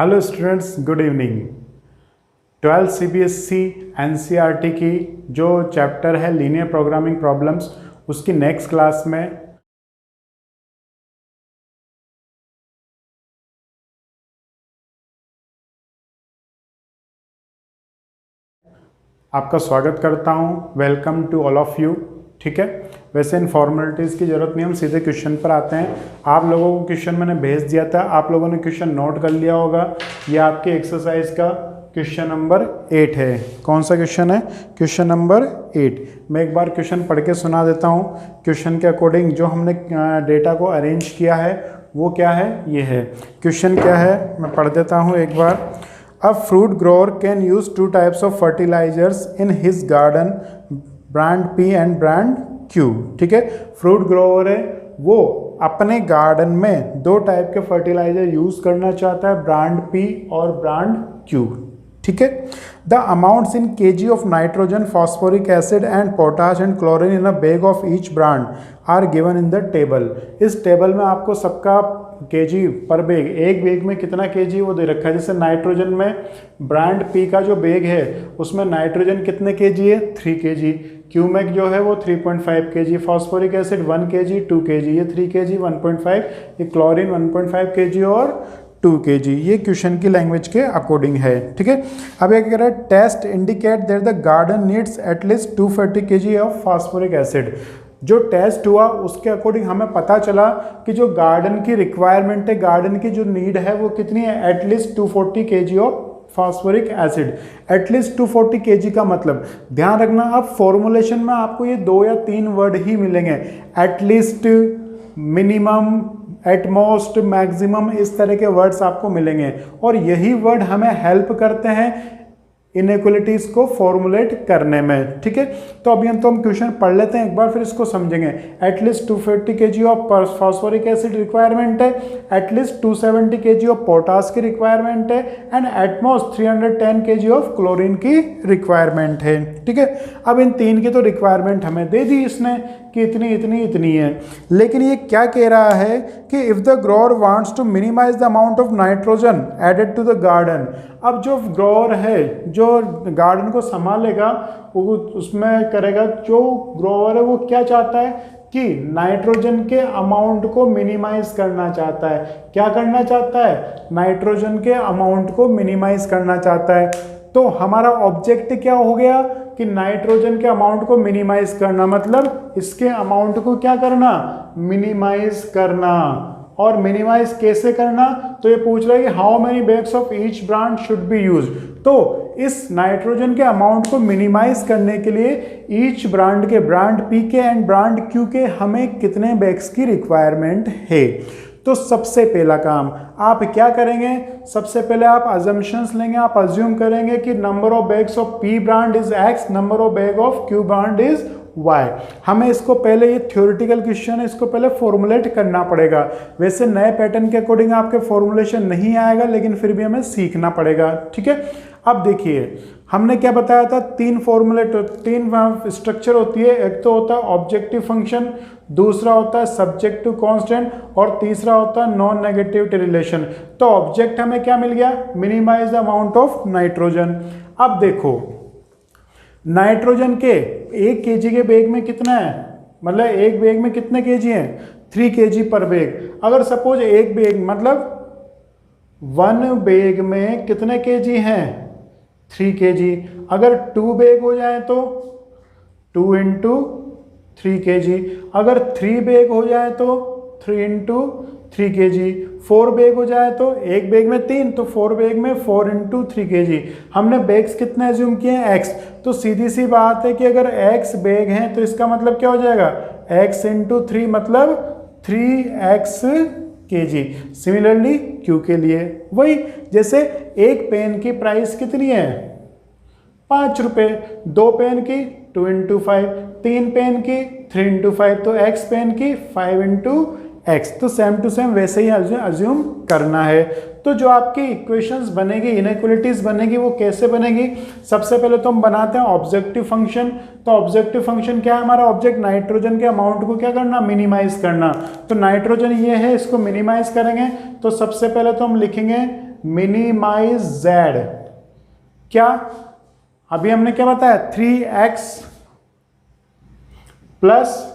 Hello students, good evening. 12 CBSE NCERT की जो chapter है लीनियर प्रोग्रामिंग प्रॉब्लम्स, उसकी नेक्स्ट क्लास में आपका स्वागत करता हूं। Welcome to all of you. ठीक है, वैसे इन फॉर्मेलिटीज़ की ज़रूरत नहीं, हम सीधे क्वेश्चन पर आते हैं। आप लोगों को क्वेश्चन मैंने भेज दिया था, आप लोगों ने क्वेश्चन नोट कर लिया होगा। ये आपके एक्सरसाइज का क्वेश्चन नंबर 8 है। कौन सा क्वेश्चन है? Question number 8। मैं एक बार क्वेश्चन पढ़ के सुना देता हूँ। क्वेश्चन के अकॉर्डिंग जो हमने डेटा को अरेंज किया है वो क्या है, ये है। क्वेश्चन क्या है मैं पढ़ देता हूँ एक बार। A fruit grower can use two types of fertilizers in his garden, brand P and brand Q। ठीक है, फ्रूट ग्रोवर है, वो अपने गार्डन में दो टाइप के फर्टिलाइजर यूज करना चाहता है, ब्रांड P और ब्रांड Q। ठीक है, the amounts in KG of nitrogen, phosphoric acid and potash and chlorine in a bag of each brand are given in the table. इस टेबल में आपको सबका केजी पर बैग, एक बैग में कितना केजी वो दे रखा है। जैसे नाइट्रोजन में ब्रांड P का जो बैग है उसमें नाइट्रोजन कितने केजी है, 3 केजी। क्यूमेक जो है वो 3.5 KG, phosphoric acid 1 KG, 2 KG, ये 3 केजी, 1.5, ये क्लोरीन 1.5 केजी और 2 केजी। ये क्वेश्चन की लैंग्वेज के अकॉर्डिंग है। ठीक है, अब ये कह रहा है test indicate that the garden needs at least 240 KG of phosphoric acid. जो टेस्ट हुआ उसके अकॉर्डिंग हमें पता चला कि जो गार्डन की रिक्वायरमेंट है, गार्डन की जो नीड है वो कितनी है, at least 240 KG of phosphoric acid. At least 240 KG का मतलब ध्यान रखना, आप फॉर्मुलेशन में आपको ये 2 या 3 वर्ड ही मिलेंगे, एटलीस्ट, मिनिमम, एटमोस्ट, मैक्सिमम, इस तरह के वर्ड्स आपको मिलेंगे और यही वर्ड हमें हेल्प करते हैं इनइक्वालिटीज को फॉर्मुलेट करने में। ठीक है, तो अभी हम क्वेश्चन पढ़ लेते हैं एक बार, फिर इसको समझेंगे। At least 250 KG of phosphoric acid requirement है, एटलीस्ट 270 केजी ऑफ पोटास की रिक्वायरमेंट है and at most 310 KG of chlorine की रिक्वायरमेंट है। ठीक है, अब इन 3 की तो रिक्वायरमेंट हमें दे दी इसने कि इतनी इतनी इतनी है, लेकिन ये क्या कह रहा है कि if the grower wants to minimize the amount of nitrogen added to the garden. अब जो ग्रोअर है, जो गार्डन को संभालेगा, वो उसमें करेगा, जो ग्रोअर है वो क्या चाहता है कि नाइट्रोजन के अमाउंट को मिनिमाइज करना चाहता है। क्या करना चाहता है? नाइट्रोजन के अमाउंट को मिनिमाइज करना चाहता है। तो हमारा ऑब्जेक्ट क्या हो गया कि नाइट्रोजन के अमाउंट को मिनिमाइज करना, मतलब इसके अमाउंट को क्या करना, मिनिमाइज करना। और मिनिमाइज कैसे करना, तो ये पूछ रहा है कि how many bags of each brand should be use. तो इस नाइट्रोजन के अमाउंट को मिनिमाइज करने के लिए ईच ब्रांड के, ब्रांड P के एंड ब्रांड Q के, हमें कितने बैग्स की रिक्वायरमेंट है। तो सबसे पहला काम आप क्या करेंगे, सबसे पहले आप अजम्पशंस लेंगे, आप अज्यूम करेंगे कि number of bags of P brand is X, number of bag of Q brand is Y। हमें इसको पहले, ये थ्योरेटिकल क्वेश्चन है, इसको पहले फॉर्मुलेट करना पड़ेगा। वैसे नए पैटर्न के अकॉर्डिंग आपके फॉर्मुलेशन नहीं आएगा, लेकिन फिर भी हमें सीखना पड़ेगा। ठीक है, अब देखिए हमने क्या बताया था, 3 फॉर्मुलेट, 3 स्ट्रक्चर होती है। एक तो होता है ऑब्जेक्टिव फंक्शन, दूसरा होता है सब्जेक्टिव कांस्टेंट और तीसरा होता है नॉन नेगेटिविटी रिलेशन। तो ऑब्जेक्ट हमें क्या मिल गया, minimize the amount of nitrogen. अब देखो नाइट्रोजन के 1 केजी के बैग में कितना है, मतलब एक बैग में कितने केजी हैं, 3 केजी पर बैग। अगर सपोज एक बैग मतलब 1 बैग में कितने केजी हैं, 3 केजी। अगर 2 बैग हो जाए तो 2 × 3 केजी। अगर 3 बैग हो जाए तो 3 × 3 केजी। 4 बैग हो जाए तो एक बैग में 3, तो 4 बैग में 4 × 3 केजी। हमने बैग्स कितने एज्यूम किए हैं, X। तो सीधी सी बात है कि अगर X बैग हैं तो इसका मतलब क्या हो जाएगा, X × 3 मतलब 3X केजी। सिमिलरली Q के लिए वही, जैसे एक पेन की प्राइस कितनी है, 5 रुपये, 2 पेन की 2 × 5, 3 पेन की 3 × 5, तो X पेन की 5 × X। तो सेम टू सेम वैसे ही अज्यूम करना है। तो जो आपकी इक्वेशंस बनेगी, इनइक्वालिटीज बनेगी, वो कैसे बनेगी, सबसे पहले तो हम बनाते हैं ऑब्जेक्टिव फंक्शन। तो ऑब्जेक्टिव फंक्शन क्या है, हमारा ऑब्जेक्ट नाइट्रोजन के अमाउंट को क्या करना, मिनिमाइज करना। तो नाइट्रोजन ये है, इसको मिनिमाइज करेंगे। तो सबसे पहले तो हम लिखेंगे मिनिमाइज जेड, क्या अभी हमने क्या बताया 3x प्लस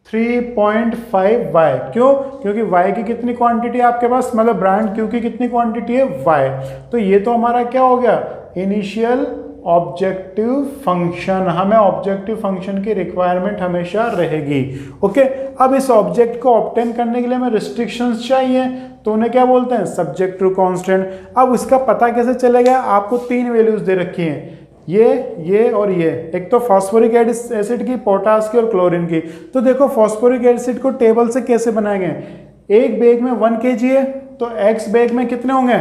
3.5y, क्यों? क्योंकि y की कितनी क्वांटिटी है आपके पास, मतलब ब्रांड q की कितनी क्वांटिटी है y, तो ये तो हमारा क्या हो गया इनिशियल ऑब्जेक्टिव फंक्शन, हमें ऑब्जेक्टिव फंक्शन की रिक्वायरमेंट हमेशा रहेगी। ओके, अब इस ऑब्जेक्ट को ऑब्टेन करने के लिए हमें रिस्ट्रिक्शंस चाहिए, तो उन्हें क्या बोलते हैं सब्जेक्ट टू कांस्टेंट। अब इसका पता कैसे चलेगा, आपको तीन वैल्यूज दे रखी हैं, ये और ये, एक तो फॉस्फोरिक एसिड की, पोटास की और क्लोरीन की। तो देखो फॉस्फोरिक एसिड को टेबल से कैसे बनाए गए, एक बैग में 1 kg है तो x बैग में कितने होंगे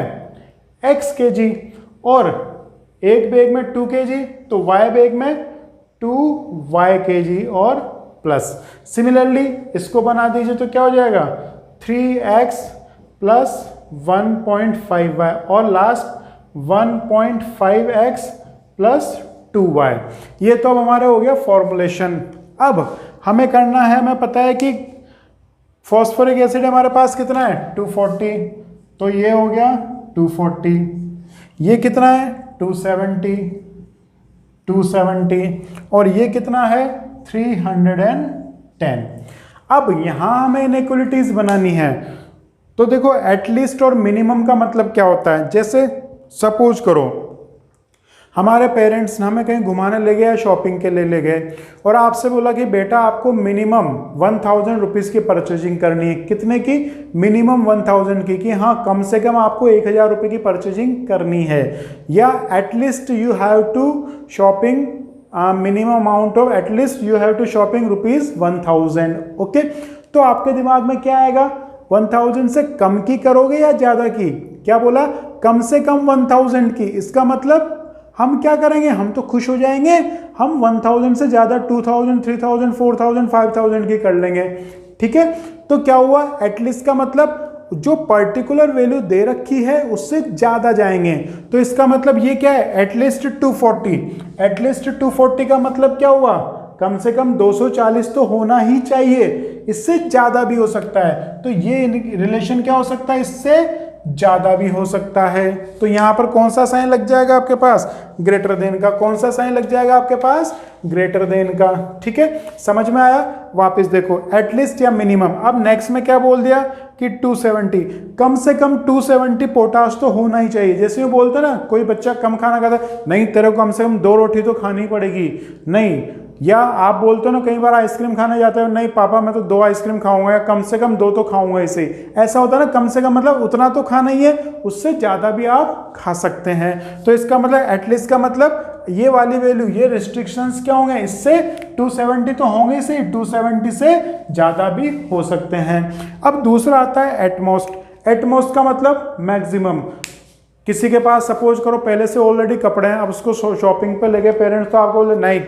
x kg, और एक बैग में 2 kg तो y बैग में 2y kg और प्लस। सिमिलरली इसको बना दीजिए तो क्या हो जाएगा 3x प्लस 1.5y और लास्ट 1.5x प्लस 2y। ये तो अब हमारे हो गया फॉर्मुलेशन। अब हमें करना है, हमें पता है कि फॉस्फोरिक एसिड हमारे पास कितना है 240, तो ये हो गया 240, ये कितना है 270 और ये कितना है 310। अब यहां हमें इनइक्वालिटीज बनानी है, तो देखो एटलीस्ट और मिनिमम का मतलब क्या होता है, जैसे सपोज करो हमारे पेरेंट्स ने हमें कहीं घुमाने ले गए, शॉपिंग के लिए ले गए, और आपसे बोला कि बेटा आपको मिनिमम 1000 रुपीज़ की परचेजिंग करनी है। कितने की, मिनिमम 1000 की, कि हाँ कम से कम आपको 1000 रुपये की परचेजिंग करनी है, या at least you have to shopping minimum amount of at least you have to shopping ₹1000। Okay, तो आपके दिमाग में क्या आएगा, 1000 से कम की करोगे या ज़्यादा की, क्या बोला कम से कम 1000 की। इसका मतलब हम क्या करेंगे, हम तो खुश हो जाएंगे, हम 1000 से ज़्यादा 2000, 3000, 4000, 5000 की कर लेंगे। ठीक है, तो क्या हुआ, एटलीस्ट का मतलब जो पर्टिकुलर वैल्यू दे रखी है उससे ज़्यादा जाएंगे, तो इसका मतलब ये क्या है एटलीस्ट 240। एटलीस्ट 240 का मतलब क्या हुआ, कम से कम 240 तो होना ही चाहिए, इससे ज़्यादा भी हो सकता है, तो ये रिलेशन क्या हो सकता है, इससे ज़्यादा भी हो सकता है। तो यहाँ पर कौन सा साइन लग जाएगा आपके पास, ग्रेटर देन का। कौन सा साइन लग जाएगा आपके पास, ग्रेटर देन का। ठीक है, समझ में आया। वापस देखो एटलीस्ट या मिनिमम। अब नेक्स्ट में क्या बोल दिया कि 270, कम से कम 270 पोटाश तो होना ही चाहिए। जैसे वो बोलते ना, कोई बच्चा कम खाना खाता है, नहीं तेरे को कम से कम 2 रोटी तो खानी पड़ेगी, नहीं। या आप बोलते हो ना कई बार आइसक्रीम खाने जाते हो, नहीं पापा मैं तो 2 आइसक्रीम खाऊंगा, या कम से कम 2 तो खाऊंगा। इसे ऐसा होता है ना, कम से कम मतलब उतना तो खाना ही है, उससे ज़्यादा भी आप खा सकते हैं। तो इसका मतलब एटलीस्ट का मतलब ये वाली वैल्यू, ये रिस्ट्रिक्शंस क्या होंगे, इससे 270 तो होंगे से 270 से ज़्यादा भी हो सकते हैं। अब दूसरा आता है एटमोस्ट। एटमोस्ट का मतलब मैक्सिमम। किसी के पास सपोज करो पहले से ऑलरेडी कपड़े हैं, अब उसको शॉपिंग पे ले गए पेरेंट्स, तो आपको बोले नहीं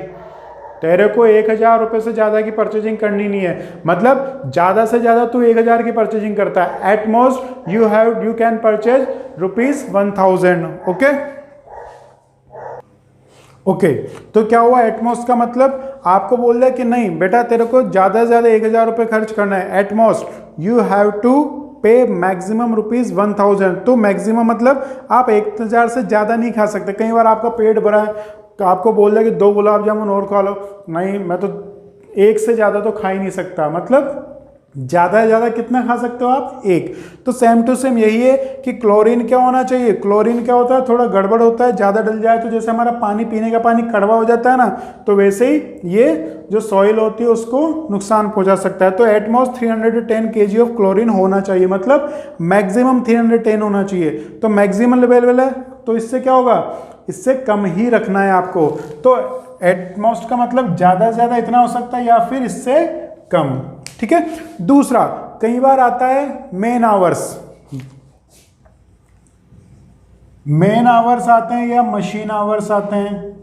तेरे को 1000 रुपये से ज़्यादा की परचेजिंग करनी नहीं है, मतलब ज़्यादा से ज़्यादा तू 1000 की परचेजिंग करता है। At most you can purchase ₹1000। Okay, तो क्या हुआ, एटमोस्ट का मतलब आपको बोल दिया कि नहीं बेटा तेरे को ज़्यादा से ज़्यादा 1000 रुपये खर्च करना है। एटमोस्ट यू हैव टू पे मैक्सिमम ₹1000। तो मैक्सिमम मतलब आप 1000 से ज़्यादा नहीं खा सकते। कई बार आपका पेट भरा है तो आपको बोल दिया कि 2 गुलाब जामुन और खा लो, नहीं मैं तो 1 से ज़्यादा तो खा ही नहीं सकता, मतलब ज़्यादा से ज़्यादा कितना खा सकते हो आप, 1। तो सेम टू सेम यही है कि क्लोरीन क्या होना चाहिए, क्लोरीन क्या होता है, थोड़ा गड़बड़ होता है, ज़्यादा डल जाए तो जैसे हमारा पानी, पीने का पानी कड़वा हो जाता है ना, तो वैसे ही ये जो सॉइल होती है उसको नुकसान पहुंचा सकता है। तो एटमोस्ट 310 kg ऑफ क्लोरीन होना चाहिए, मतलब मैक्सिमम 310 होना चाहिए। तो मैक्सिमम लेवल है, तो इससे क्या होगा, इससे कम ही रखना है आपको। तो एटमोस्ट का मतलब ज़्यादा से ज़्यादा इतना हो सकता है या फिर इससे कम। ठीक है, दूसरा कई बार आता है मेन आवर्स। मेन आवर्स आते हैं या मशीन आवर्स आते हैं,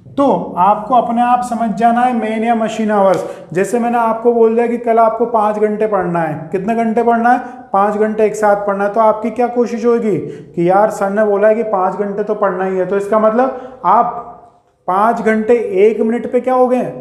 तो आपको अपने आप समझ जाना है मेन या मशीन आवर्स। जैसे मैंने आपको बोल दिया कि कल आपको 5 घंटे पढ़ना है, कितने घंटे पढ़ना है, 5 घंटे एक साथ पढ़ना है, तो आपकी क्या कोशिश होगी कि यार सर ने बोला है कि 5 घंटे तो पढ़ना ही है, तो इसका मतलब आप 5 घंटे 1 मिनट पे क्या हो गए,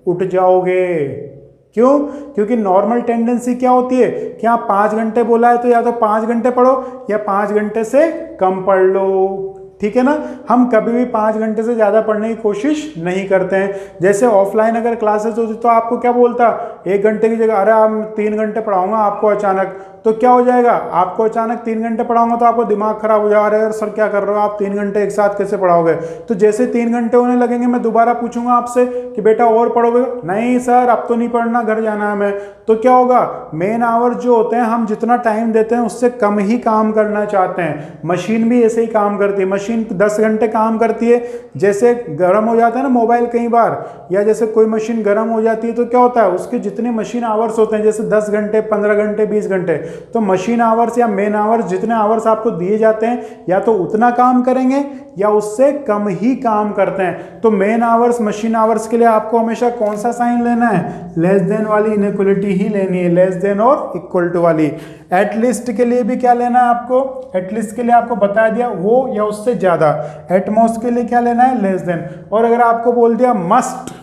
उठ जाओगे। क्यों? क्योंकि नॉर्मल टेंडेंसी क्या होती है कि आप 5 घंटे बोला है तो या तो 5 घंटे पढ़ो या 5 घंटे से कम पढ़ लो, ठीक है ना। हम कभी भी 5 घंटे से ज़्यादा पढ़ने की कोशिश नहीं करते हैं। जैसे ऑफलाइन अगर क्लासेस होती तो आपको क्या बोलता, 1 घंटे की जगह अरे आप 3 घंटे पढ़ाऊंगा आपको अचानक, तो क्या हो जाएगा, आपको अचानक 3 घंटे पढ़ाऊंगा तो आपको दिमाग खराब हो जाएगा, अरे यार सर क्या कर रहे हो आप 3 घंटे एक साथ कैसे पढ़ाओगे। तो जैसे 3 घंटे होने लगेंगे मैं दोबारा पूछूंगा आपसे कि बेटा और पढ़ोगे, नहीं सर अब तो नहीं पढ़ना घर जाना है हमें। तो क्या होगा, मेन आवर जो होते हैं हम जितना टाइम देते हैं उससे कम ही काम करना चाहते हैं। मशीन भी ऐसे ही काम करती है, मशीन 10 घंटे काम करती है, जैसे गर्म हो जाता है ना मोबाइल कई बार, या जैसे कोई मशीन गर्म हो जाती है तो क्या होता है उसके जितने मशीन आवर्स होते हैं जैसे 10 घंटे 15 घंटे 20 घंटे, तो मशीन आवर्स या मेन आवर्स जितने आवर्स आपको दिए जाते हैं या तो उतना काम करेंगे या उससे कम ही काम करते हैं। तो मेन आवर्स मशीन आवर्स के लिए आपको हमेशा कौन सा साइन लेना है, लेस देन वाली इनइक्वालिटी ही लेनी है, लेस देन और इक्वल टू वाली। एटलीस्ट के लिए भी क्या लेना है आपको, एटलीस्ट के लिए आपको बता दिया वो या उससे ज्यादा, एटमोस्ट के लिए क्या लेना है लेस देन। और अगर आपको बोल दिया मस्ट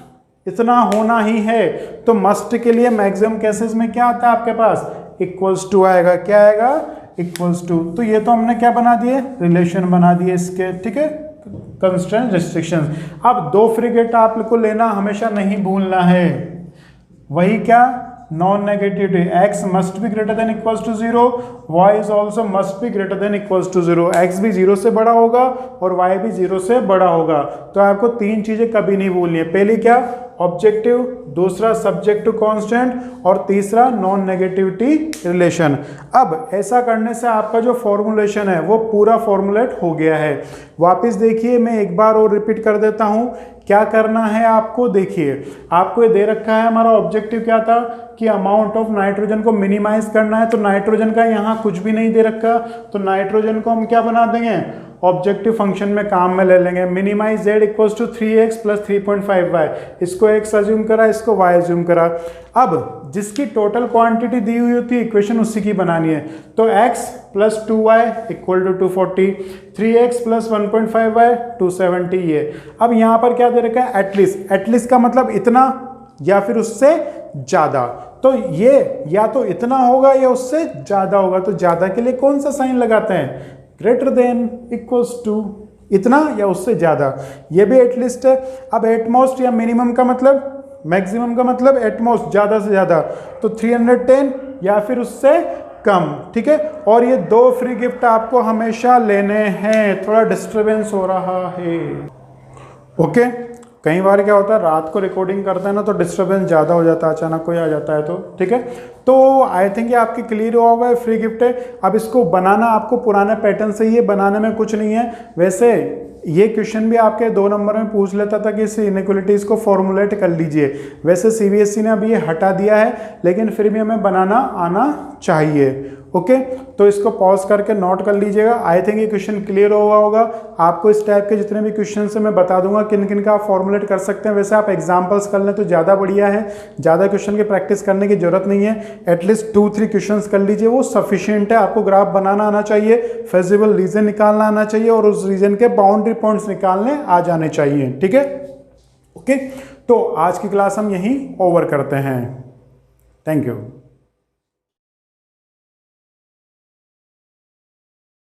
इतना होना ही है तो मस्ट के लिए मैक्सिमम केसेस में क्या आता है आपके पास, इक्वल्स टू आएगा, क्या आएगा इक्वल्स टू। तो ये तो हमने क्या बना दिए, रिलेशन बना दिए इसके, ठीक है, कंस्ट्रेंट रिस्ट्रिक्शंस। अब 2 फ्रीगेट आपको लेना हमेशा नहीं भूलना है, वही क्या, non negativity, x must be greater than equals to 0, y is also must be greater than equals to 0, x भी 0 से बड़ा होगा और y भी 0 से बड़ा होगा। तो आपको 3 चीजें कभी नहीं भूलनी है, पहली क्या ऑब्जेक्टिव, दूसरा सब्जेक्टिव कांस्टेंट और तीसरा नॉन नेगेटिविटी रिलेशन। अब ऐसा करने से आपका जो फॉर्मुलेशन है वो पूरा फॉर्मुलेट हो गया है। वापस देखिए मैं एक बार और रिपीट कर देता हूं, क्या करना है आपको, देखिए आपको ये दे रखा है, हमारा ऑब्जेक्टिव क्या था कि अमाउंट ऑफ नाइट्रोजन को मिनिमाइज करना है। तो नाइट्रोजन का यहाँ कुछ भी नहीं दे रखा, तो नाइट्रोजन को हम क्या बना देंगे, ऑब्जेक्टिव फंक्शन में काम में ले लेंगे। Minimize z equals to 3x plus 3.5y, इसको x अज्यूम करा, इसको y अज्यूम करा। अब जिसकी टोटल क्वांटिटी दी हुई होती है इक्वेशन उसी की बनानी है। तो x plus 2y equal to 240, 3x plus 1.5y 270 ये। अब यहाँ पर क्या दे रखा है, एटलीस्ट, एटलीस्ट का मतलब इतना या फिर उससे ज्यादा। तो ये या तो इतना होगा या उससे ज्यादा होगा, तो ज्यादा के लिए कौन सा साइन लगाते हैं, ग्रेटर देन, इक्वल्स टू, इतना या उससे ज्यादा। ये भी एटलीस्ट है। अब एटमोस्ट या मिनिमम का मतलब, मैक्सिमम का मतलब एटमोस्ट ज्यादा से ज्यादा, तो 310 या फिर उससे कम, ठीक है। और ये 2 फ्री गिफ्ट आपको हमेशा लेने हैं। थोड़ा डिस्टरबेंस हो रहा है, ओके। कई बार क्या होता है रात को रिकॉर्डिंग करते हैं ना तो डिस्टरबेंस ज़्यादा हो जाता है, अचानक कोई आ जाता है तो, ठीक है। तो आई थिंक ये आपकी क्लियर हुआ होगा, फ्री गिफ्ट है। अब इसको बनाना आपको पुराने पैटर्न से ही है, बनाने में कुछ नहीं है। वैसे ये क्वेश्चन भी आपके 2 नंबर में पूछ लेता था कि इस इनइक्वालिटीज को फॉर्मुलेट कर लीजिए। वैसे सीबीएसई ने अभी ये हटा दिया है, लेकिन फिर भी हमें बनाना आना चाहिए, ओके। तो इसको पॉज करके नोट कर लीजिएगा। आई थिंक ये क्वेश्चन क्लियर हुआ होगा आपको। इस टाइप के जितने भी क्वेश्चन से मैं बता दूंगा किन किन का आप फॉर्मुलेट कर सकते हैं। वैसे आप एग्जांपल्स कर लें तो ज़्यादा बढ़िया है, ज़्यादा क्वेश्चन की प्रैक्टिस करने की जरूरत नहीं है। एटलीस्ट 2-3 क्वेश्चन कर लीजिए, वो सफिशियंट है। आपको ग्राफ बनाना आना चाहिए, फेजिबल रीजन निकालना आना चाहिए और उस रीजन के बाउंड्री पॉइंट्स निकालने आ जाने चाहिए, ठीक है, ओके। तो आज की क्लास हम यहीं ओवर करते हैं। Thank you.